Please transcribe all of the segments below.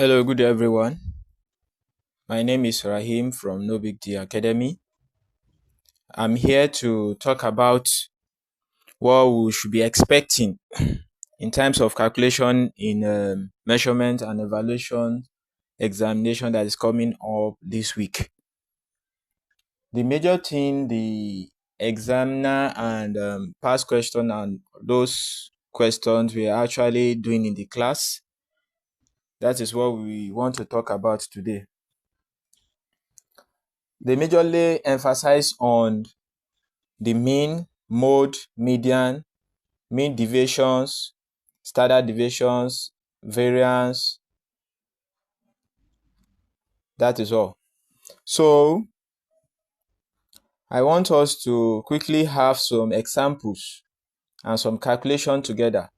Hello, good day, everyone. My name is Raheem from NOBIGDEAL Academy. I'm here to talk about what we should be expecting in terms of calculation in measurement and evaluation examination that is coming up this week. The major thing the examiner and past question and those questions we are actually doing in the class, that is what we want to talk about today. They majorly emphasize on the mean, mode, median, mean deviations, standard deviations, variance. That is all. So I want us to quickly have some examples and some calculation together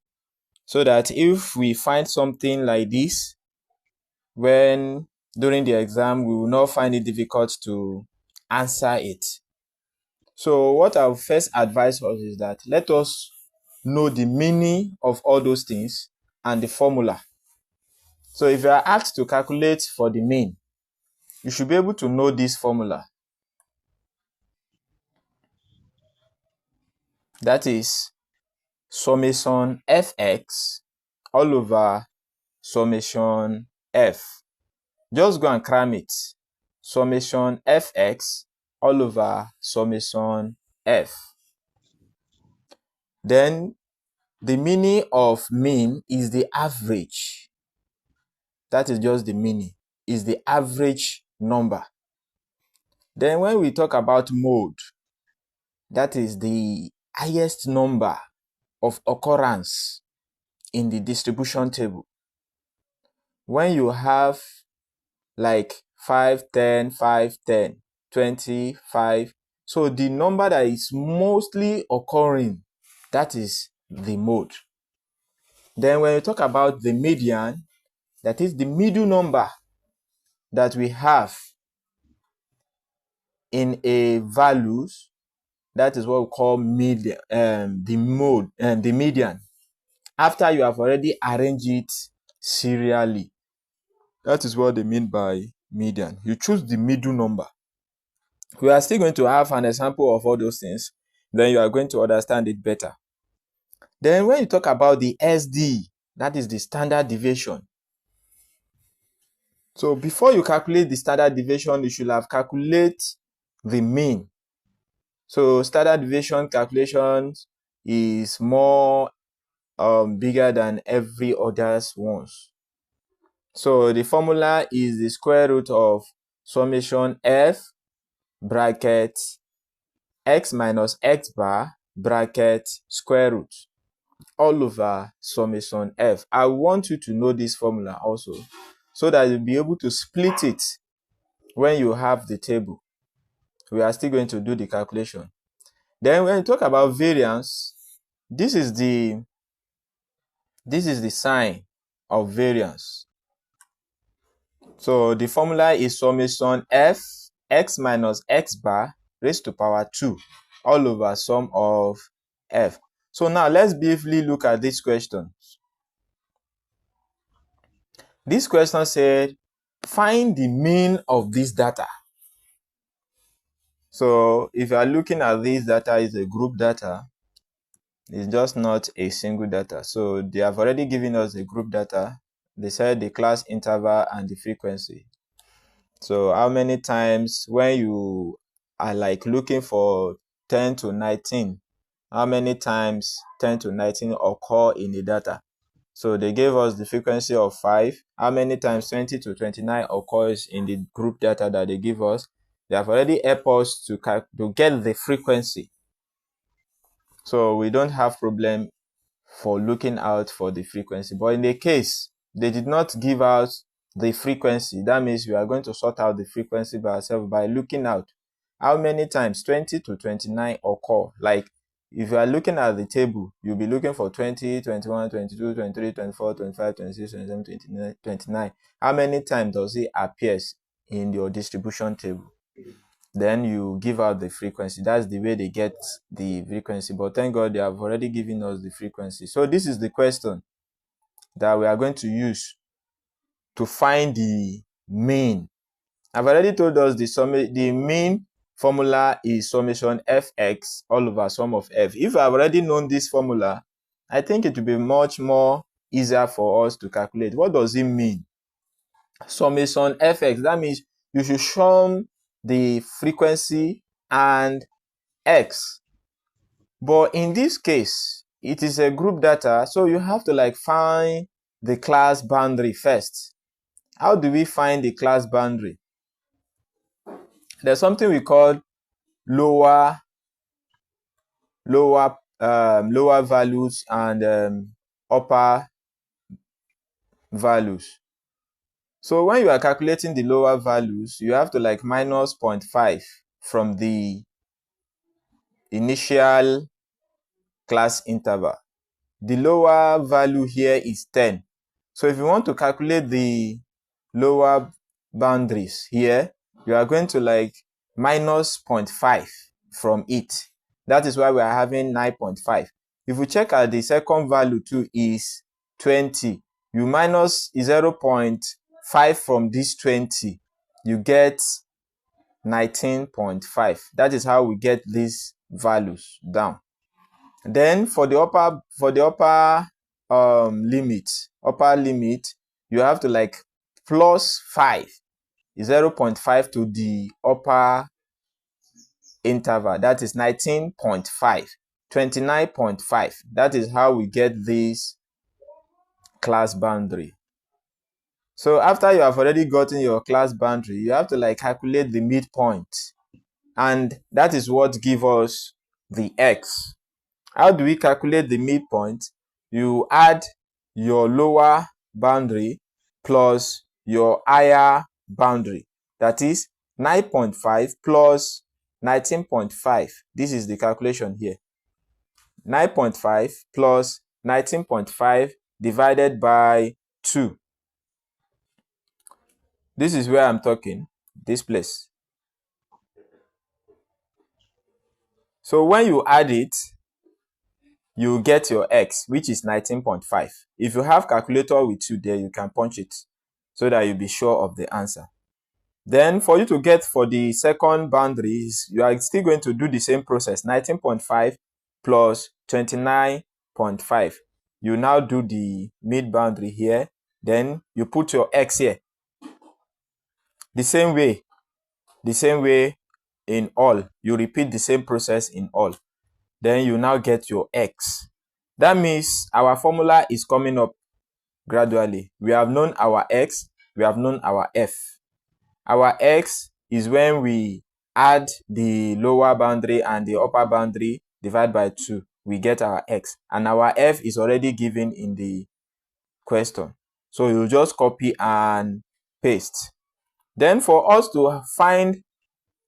so that if we find something like this when during the exam, we will not find it difficult to answer it. So what I will first advise us is that let us know the meaning of all those things and the formula. So if you are asked to calculate for the mean, you should be able to know this formula. That is summation fx all over summation f. Just go and cram it. Summation fx all over summation f. Then the meaning of mean is the average. That is just the meaning. Is the average number. Then when we talk about mode, that is the highest number of occurrence in the distribution table. When you have like 5, 10, 5, 10, 20, 5, so the number that is mostly occurring, that is the mode. Then when you talk about the median, that is the middle number that we have in a values, that is what we call median, the median. After you have already arranged it serially. That is what they mean by median. You choose the middle number. We are still going to have an example of all those things. Then you are going to understand it better. Then when you talk about the SD, that is the standard deviation. So before you calculate the standard deviation, you should have calculated the mean. So standard deviation calculation is more bigger than every other's ones. So the formula is the square root of summation f bracket x minus x bar bracket square root all over summation f. I want you to know this formula also so that you'll be able to split it when you have the table. We are still going to do the calculation. Then when you talk about variance, this is the sign of variance. So the formula is summation f x minus x bar raised to power 2 all over sum of f. So now let's briefly look at this question. This question said, find the mean of this data. So if you are looking at this data, is a group data. It's just not a single data. So they have already given us the group data. They said the class interval and the frequency. So how many times when you are like looking for 10 to 19, how many times 10 to 19 occur in the data? So they gave us the frequency of 5. How many times 20 to 29 occurs in the group data that they give us? They have already helped us to get the frequency. So we don't have problem for looking out for the frequency. But in the case they did not give us the frequency, that means we are going to sort out the frequency by ourselves by looking out how many times 20 to 29 occur. Like if you are looking at the table, you'll be looking for 20, 21, 22, 23, 24, 25, 26, 27, 29, 29. How many times does it appear in your distribution table? Then you give out the frequency. That's the way they get the frequency. But thank God they have already given us the frequency. So this is the question that we are going to use to find the mean. I've already told us the mean formula is summation fx all over sum of f. If I've already known this formula, I think it will be much more easier for us to calculate. What does it mean? Summation fx, that means you should sum the frequency and x. But in this case, it is a group data, so you have to like find the class boundary first. How do we find the class boundary? There's something we call lower values and upper values. So when you are calculating the lower values, you have to like minus 0.5 from the initial class interval. The lower value here is 10. So if you want to calculate the lower boundaries here, you are going to like minus 0.5 from it. That is why we are having 9.5. If we check out the second value too is 20, you minus 0.5 from this 20, you get 19.5. That is how we get these values down. Then for the upper limit, you have to like plus 5, 0.5 to the upper interval. That is 19.5, 29.5. That is how we get this class boundary. So after you have already gotten your class boundary, you have to like calculate the midpoint, and that is what gives us the x. How do we calculate the midpoint? You add your lower boundary plus your higher boundary. That is 9.5 plus 19.5. This is the calculation here. 9.5 plus 19.5 divided by 2. This is where I'm talking, this place. So when you add it, you get your x, which is 19.5. If you have calculator with you there, you can punch it so that you'll be sure of the answer. Then for you to get for the second boundaries, you are still going to do the same process, 19.5 plus 29.5. You now do the mid boundary here, then you put your x here. The same way in all. You repeat the same process in all. Then you now get your x. That means our formula is coming up gradually. We have known our x, we have known our f. Our x is when we add the lower boundary and the upper boundary, divide by 2, we get our x. And our f is already given in the question. So you just copy and paste. Then for us to find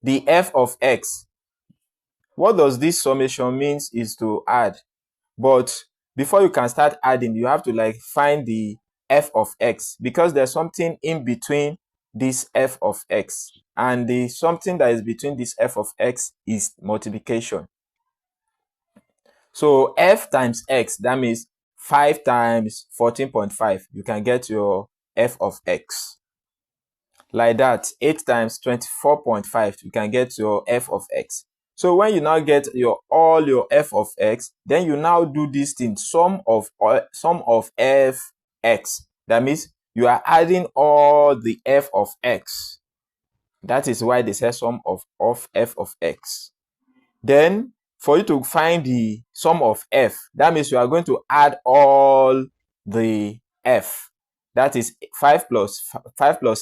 the f of x, what does this summation means is to add. But before you can start adding, you have to like find the f of x, because there's something in between this f of x, and the something that is between this f of x is multiplication. So f times x, that means 5 times 14.5, you can get your f of x. Like that, 8 times 24.5, you can get your f of x. So when you now get all your f of x, then you now do this thing, sum of f x. That means you are adding all the f of x. That is why they say sum of f of x. Then for you to find the sum of f, that means you are going to add all the f. That is 5 plus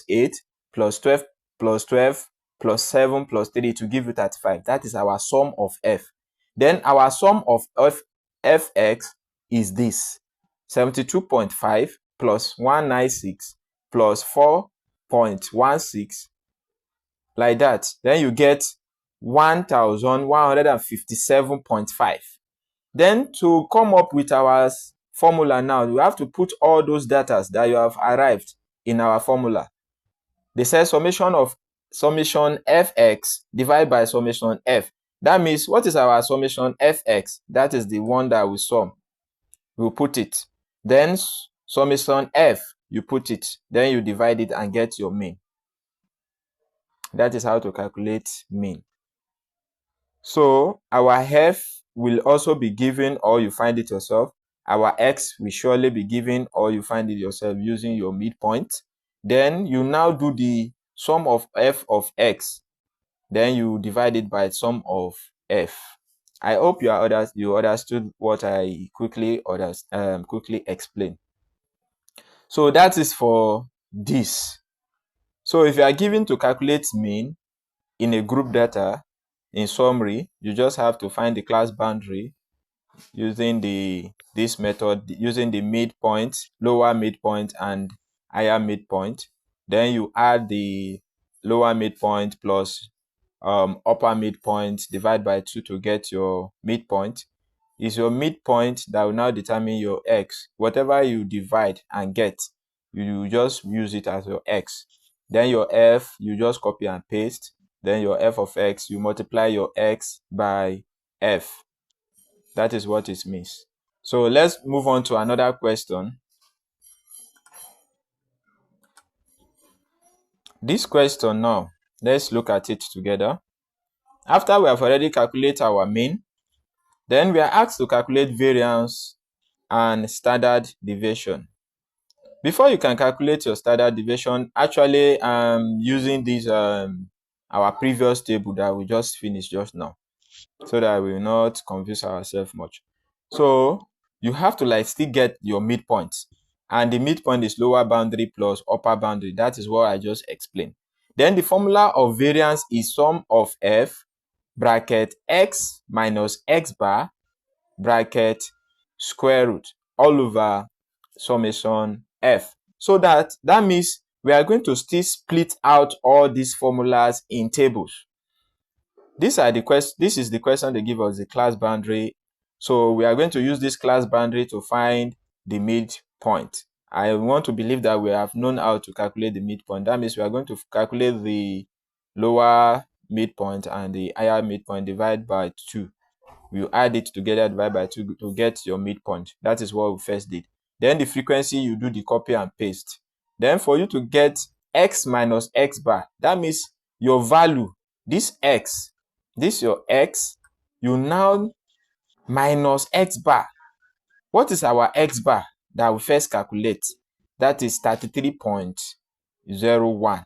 8 plus 12 plus 12 plus 7 plus 3 to give you 35. That is our sum of f. Then our sum of fx is this: 72.5 plus 196 plus 4.16, like that. Then you get 1157.5. Then to come up with our formula now, you have to put all those data that you have arrived in our formula. They say summation fx divided by summation f. That means what is our summation fx? That is the one that we sum. We'll put it. Then summation f, you put it, then you divide it and get your mean. That is how to calculate mean. So our f will also be given, or you find it yourself. Our x will surely be given, or you find it yourself using your midpoint. Then you now do the sum of f of x. Then you divide it by sum of f. I hope you understood what I quickly explained. So that is for this. So if you are given to calculate mean in a group data, in summary, you just have to find the class boundary using this method, using the midpoint, lower midpoint and higher midpoint. Then you add the lower midpoint plus upper midpoint, divide by 2 to get your midpoint. Is your midpoint that will now determine your x. Whatever you divide and get, you just use it as your x. Then your f, you just copy and paste. Then your f of x, you multiply your x by f. That is what it means. So let's move on to another question. This question now, let's look at it together. After we have already calculated our mean, then we are asked to calculate variance and standard deviation. Before you can calculate your standard deviation, actually using this our previous table that we just finished just now, so that we will not confuse ourselves much. So you have to still get your midpoint, and the midpoint is lower boundary plus upper boundary. That is what I just explained. Then the formula of variance is sum of f bracket x minus x bar bracket square root all over summation f. So that means we are going to still split out all these formulas in tables. This is the question they give us, the class boundary. So we are going to use this class boundary to find the midpoint. I want to believe that we have known how to calculate the midpoint. That means we are going to calculate the lower midpoint and the higher midpoint, divide by 2. You add it together, divide by 2 to get your midpoint. That is what we first did. Then the frequency, you do the copy and paste. Then for you to get x minus x bar, that means your value, this x, this your x, you now minus x bar. What is our x bar that we first calculate? That is 33.01.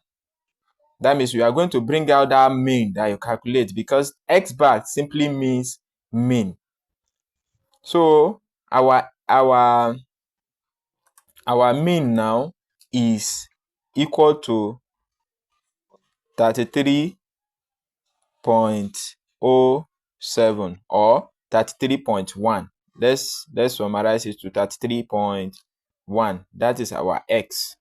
That means we are going to bring out that mean that you calculate, because x bar simply means mean. So our mean now is equal to 33.07 or 33.1. Let's summarize it to 33.1. That is our x.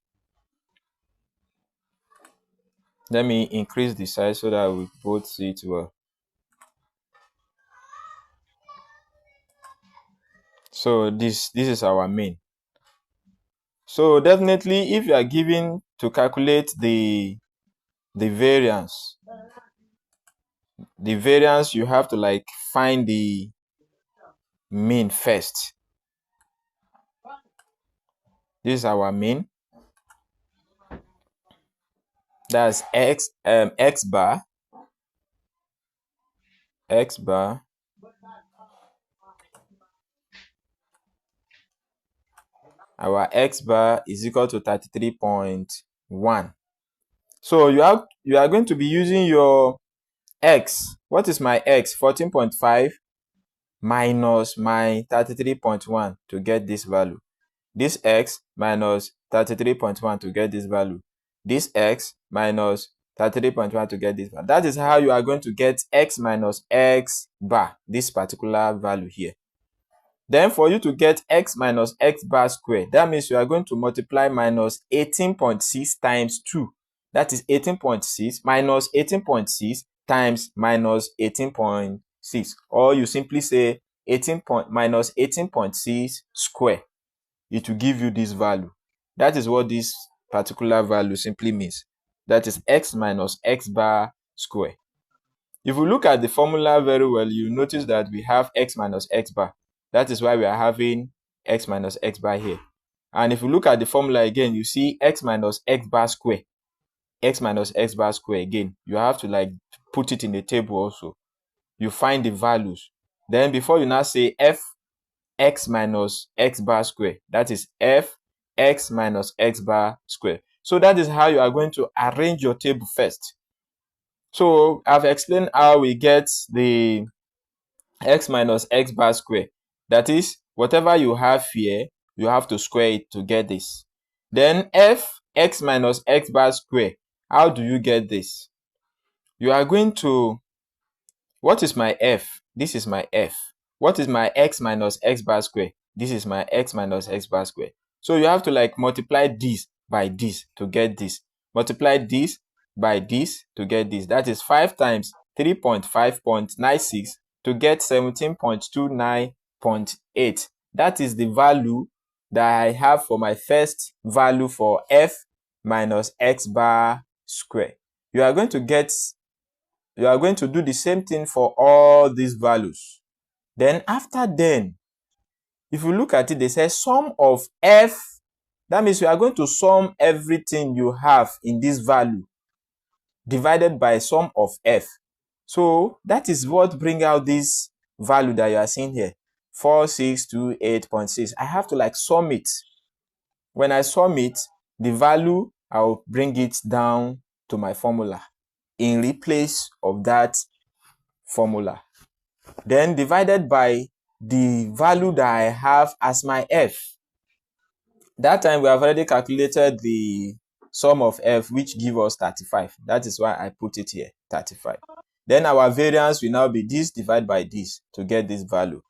Let me increase the size so that we both see it well. So this is our mean. So definitely, if you are given to calculate the variance, you have to find the mean first. This is our mean. That's x bar. Our x bar is equal to 33.1. So you are going to be using your x. What is my x? 14.5 minus my 33.1 to get this value. This x minus 33.1 to get this value. This x minus 33.1 to get this value. That is how you are going to get x minus x bar, this particular value here. Then for you to get x minus x bar square, that means you are going to multiply minus 18.6 times 2. That is 18.6 minus 18.6 times minus 18.6. Or you simply say minus 18.6 square. It will give you this value. That is what this particular value simply means. That is x minus x bar square. If we look at the formula very well, you notice that we have x minus x bar. That is why we are having x minus x bar here. And if you look at the formula again, you see x minus x bar square, x minus x bar square again. You have to like put it in the table also. You find the values. Then before you now say f x minus x bar square, that is f x minus x bar square. So that is how you are going to arrange your table first. So I've explained how we get the x minus x bar square. That is, whatever you have here, you have to square it to get this. Then f x minus x bar square. How do you get this? You are going to, what is my f? This is my f. What is my x minus x bar square? This is my x minus x bar square. So you have to like multiply this by this to get this. Multiply this by this to get this. That is 5 times 3.5.96 to get 17.29.8. That is the value that I have for my first value for f minus x bar square. You are going to do the same thing for all these values. Then after then, if you look at it, they say sum of f. That means you are going to sum everything you have in this value divided by sum of f. So that is what bring out this value that you are seeing here, 4628.6. I have to like sum it. When I sum it, the value, I'll bring it down to my formula in replace of that formula. Then divided by the value that I have as my f. That time we have already calculated the sum of f, which give us 35. That is why I put it here, 35. Then our variance will now be this divided by this to get this value.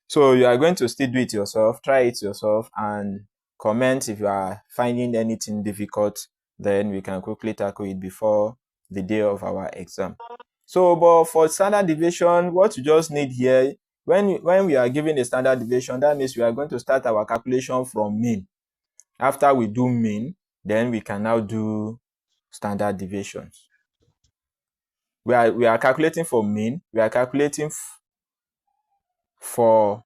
So you are going to still do it yourself, try it yourself, and comment if you are finding anything difficult. Then we can quickly tackle it before the day of our exam. So, but for standard deviation, what you just need here, when we are given a standard deviation, that means we are going to start our calculation from mean. After we do mean, then we can now do standard deviations. We are calculating for mean. We are calculating for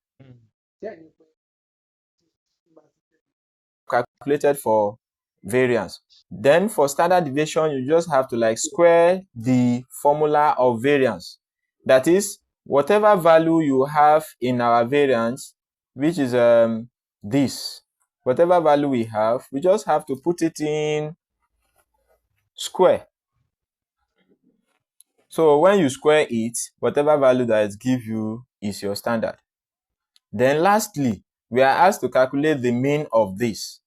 calculated for variance. Then for standard deviation, you just have to like square the formula of variance. That is, whatever value you have in our variance, which is this, whatever value we have, we just have to put it in square. So when you square it, whatever value that it gives you is your standard. Then lastly, we are asked to calculate the mean of this.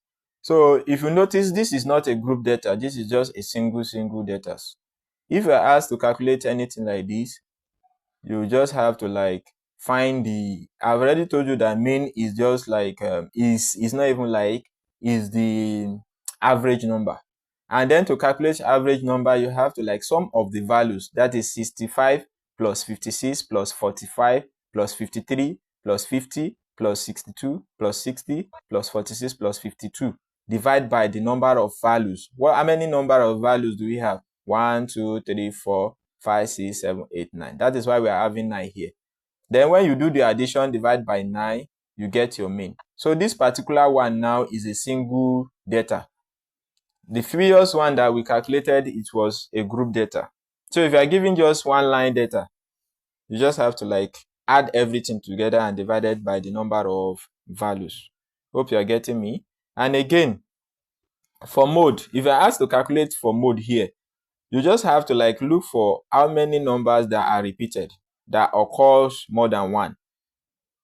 So if you notice, this is not a group data. This is just a single data. If you are asked to calculate anything like this, you just have to like find the, I've already told you that mean is just like, is not even like, is the average number. And then to calculate average number, you have to like sum of the values. That is 65 plus 56 plus 45 plus 53 plus 50 plus 62 plus 60 plus 46 plus 52. Divide by the number of values. Well, how many number of values do we have? 1, 2, 3, 4, 5, 6, 7, 8, 9. That is why we are having 9 here. Then when you do the addition, divide by 9, you get your mean. So this particular one now is a single data. The previous one that we calculated, it was a group data. So if you are giving just one line data, you just have to like add everything together and divide it by the number of values. Hope you are getting me. And again, for mode, if you're asked to calculate for mode here, you just have to like look for how many numbers that are repeated, that occurs more than one.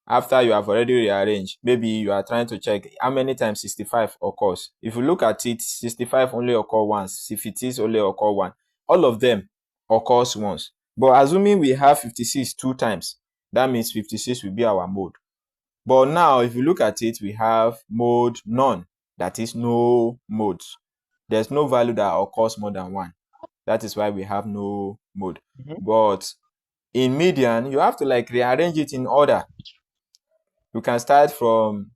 After you have already rearranged, maybe you are trying to check how many times 65 occurs. If you look at it, 65 only occur once, 56 only occur once. All of them occurs once. But assuming we have 56 two times, that means 56 will be our mode. But now, if you look at it, we have mode none. That is no modes. There's no value that occurs more than one. That is why we have no mode. But in median, you have to like rearrange it in order. You can start from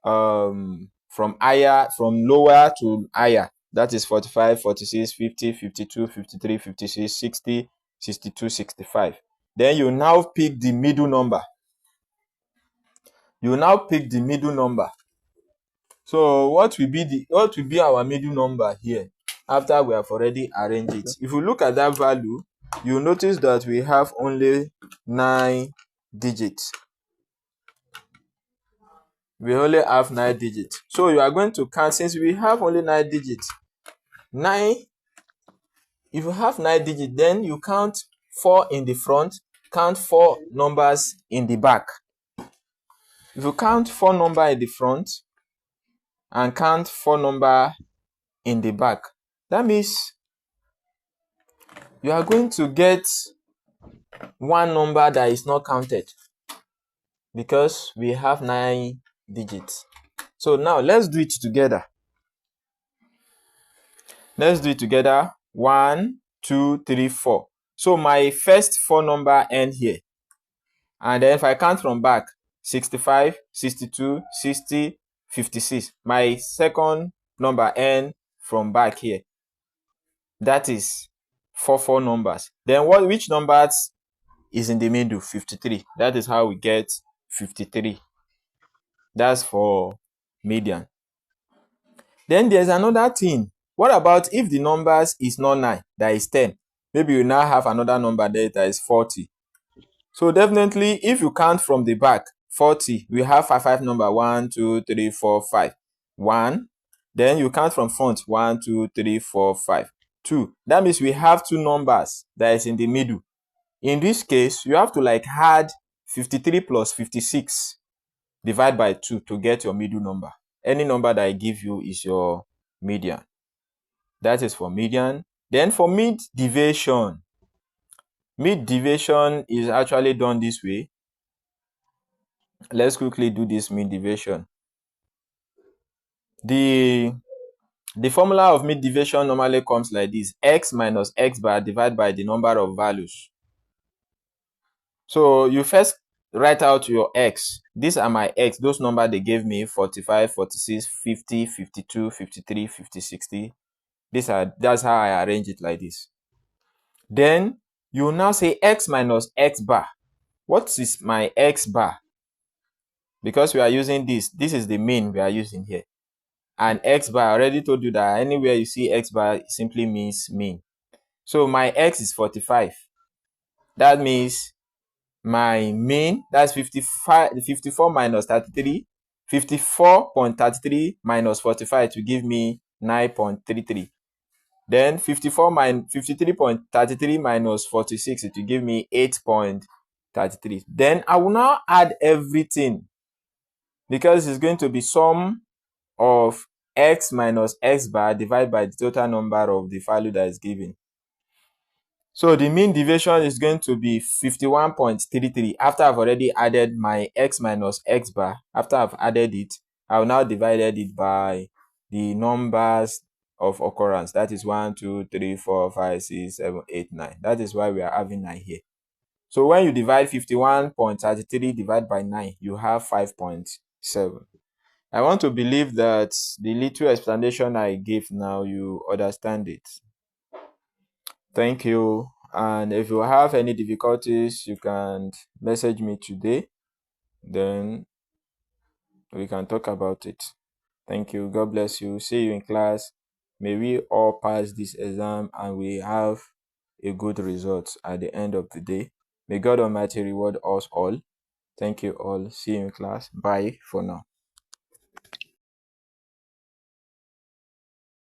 higher, from lower to higher. That is 45, 46, 50, 52, 53, 56, 60, 62, 65. Then you now pick the middle number. You now pick the middle number. So what will be our middle number here after we have already arranged it? If you look at that value, you notice that we have only 9 digits. We only have 9 digits. So you are going to count, since we have only 9 digits. 9, if you have 9 digits, then you count 4 in the front, count 4 numbers in the back. If you count 4 numbers in the front and count 4 numbers in the back, that means you are going to get one number that is not counted because we have 9 digits. So now let's do it together. Let's do it together. 1, 2, 3, 4. So my first 4 number end here. And then if I count from back, 65, 62, 60, 56. My second number end from back here. That is 4 numbers. Then which numbers is in the middle? 53. That is how we get 53. That's for median. Then there's another thing. What about if the numbers is not 9, that is 10? Maybe you now have another number there that is 40. So definitely, if you count from the back, 40, we have 5 number, 1, 2, 3, 4, 5. 1. Then you count from front, 1, 2, 3, 4, 5. 2. That means we have 2 numbers that is in the middle. In this case, you have to like add 53 plus 56 divide by 2 to get your middle number. Any number that I give you is your median. That is for median. Then for mean deviation. Mean deviation is actually done this way. Let's quickly do this mean deviation. The formula of mean deviation normally comes like this: x minus x bar divided by the number of values. So you first write out your x. These are my x. Those numbers they gave me: 45, 46, 50, 52, 53, 50, 60. That's how I arrange it like this. Then you now say x minus x bar. What is my x bar? Because we are using this is the mean we are using here. And x bar, I already told you that anywhere you see x bar, it simply means mean. So my x is 45. That means my mean, that's 54 minus 33. 54.33 minus 45 to give me 9.33. Then 53.33 minus 46, it will give me 8.33. Then I will now add everything, because it's going to be sum of x minus x bar divided by the total number of the value that is given. So the mean deviation is going to be 51.33. After I've already added my x minus x bar, after I've added it, I've now divided it by the numbers of occurrence. That is 1, 2, 3, 4, 5, 6, 7, 8, 9. That is why we are having 9 here. So when you divide 51.33 divided by 9, you have 5.7. I want to believe that the little explanation I gave now, you understand it. Thank you. And if you have any difficulties, you can message me today. Then we can talk about it. Thank you. God bless you. See you in class. May we all pass this exam and we have a good result at the end of the day. May God Almighty reward us all. Thank you all. See you in class. Bye for now.